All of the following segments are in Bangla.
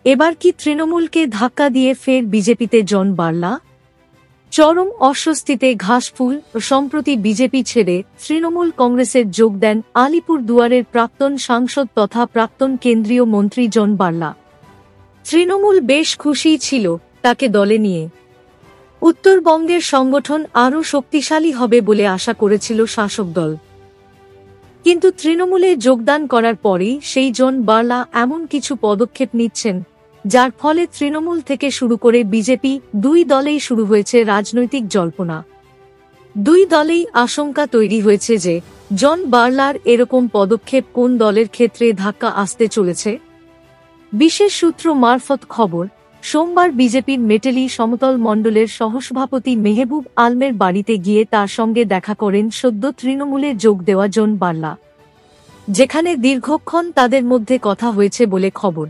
এবার কি তৃণমূলকে ধাক্কা দিয়ে ফের বিজেপিতে জন বার্লা? চরম অস্বস্তিতে ঘাসফুল। সম্প্রতি বিজেপি ছেড়ে তৃণমূল কংগ্রেসের যোগ দেন আলিপুর দুয়ারের প্রাক্তন সাংসদ তথা প্রাক্তন কেন্দ্রীয় মন্ত্রী জন বার্লা। তৃণমূল বেশ খুশিই ছিল তাকে দলে নিয়ে। উত্তরবঙ্গের সংগঠন আরও শক্তিশালী হবে বলে আশা করেছিল শাসক দল। কিন্তু তৃণমূলে যোগদান করার পরেই সেই জন বার্লা এমন কিছু পদক্ষেপ নিচ্ছেন যার ফলে তৃণমূল থেকে শুরু করে বিজেপি দুই দলেই শুরু হয়েছে রাজনৈতিক জল্পনা। দুই দলেই আশঙ্কা তৈরি হয়েছে যে জন বার্লার এরকম পদক্ষেপ কোন দলের ক্ষেত্রে ধাক্কা আসতে চলেছে। বিশেষ সূত্র মারফত খবর, সোমবার বিজেপির মেটেলি সমতল মণ্ডলের সহসভাপতি মেহবুব আলমের বাড়িতে গিয়ে তার সঙ্গে দেখা করেন সদ্য তৃণমূলে যোগ দেওয়া জন বার্লা, যেখানে দীর্ঘক্ষণ তাদের মধ্যে কথা হয়েছে বলে খবর।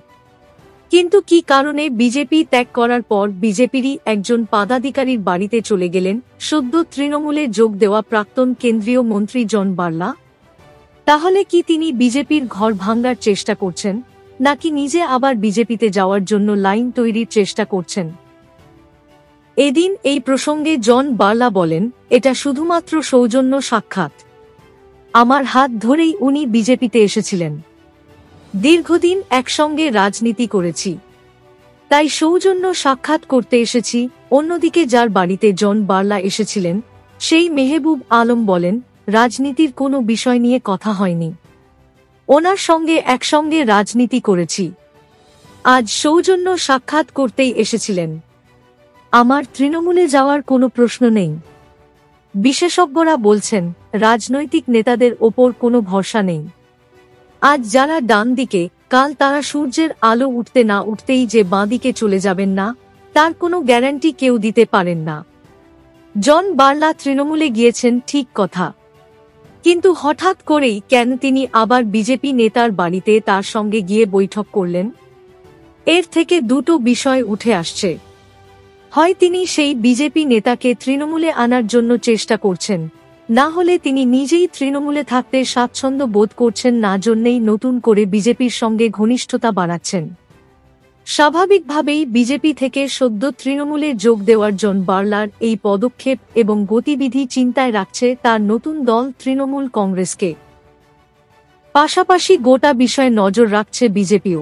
কিন্তু কী কারণে বিজেপি ত্যাগ করার পর বিজেপিরই একজন পদাধিকারীর বাড়িতে চলে গেলেন সদ্য তৃণমূলে যোগ দেওয়া প্রাক্তন কেন্দ্রীয় মন্ত্রী জন বার্লা? তাহলে কি তিনি বিজেপির ঘর ভাঙার চেষ্টা করছেন, নাকি নিজে আবার বিজেপিতে যাওয়ার জন্য লাইন তৈরির চেষ্টা করছেন? এদিন এই প্রসঙ্গে জন বার্লা বলেন, এটা শুধুমাত্র সৌজন্য সাক্ষাৎ। আমার হাত ধরেই উনি বিজেপিতে এসেছিলেন। দীর্ঘদিন একসঙ্গে রাজনীতি করেছি, তাই সৌজন্য সাক্ষাৎ করতে এসেছি। অন্যদিকে যার বাড়িতে জন বার্লা এসেছিলেন সেই মেহবুব আলম বলেন, রাজনীতির কোনো বিষয় নিয়ে কথা হয়নি, ওনার সঙ্গে একসঙ্গে রাজনীতি করেছি, আজ সৌজন্য সাক্ষাৎ করতেই এসেছিলেন। আমার তৃণমূলে যাওয়ার কোনো প্রশ্ন নেই। বিশেষজ্ঞরা বলছেন রাজনৈতিক নেতাদের ওপর কোনো ভরসা নেই। আজ যারা ডান দিকে, কাল তারা সূর্যের আলো উঠতে না উঠতেই যে বাঁদিকে চলে যাবেন না, তার কোনো গ্যারান্টি কেউ দিতে পারেন না। জন বার্লা তৃণমূলে গিয়েছেন ঠিক কথা, কিন্তু হঠাৎ করেই কেন তিনি আবার বিজেপি নেতার বাড়িতে তার সঙ্গে গিয়ে বৈঠক করলেন? এর থেকে দুটো বিষয় উঠে আসছে। হয় তিনি সেই বিজেপি নেতাকে তৃণমূলে আনার জন্য চেষ্টা করছেন, না হলে তিনি নিজেই তৃণমূলে থাকতে স্বাচ্ছন্দ্য বোধ করছেন না, জন্যেই নতুন করে বিজেপির সঙ্গে ঘনিষ্ঠতা বাড়াচ্ছেন। স্বাভাবিকভাবেই বিজেপি থেকে সদ্য তৃণমূলে যোগ দেওয়ার জন বার্লার এই পদক্ষেপ এবং গতিবিধি চিন্তায় রাখছে তার নতুন দল তৃণমূল কংগ্রেসকে। পাশাপাশি গোটা বিষয়ে নজর রাখছে বিজেপিও।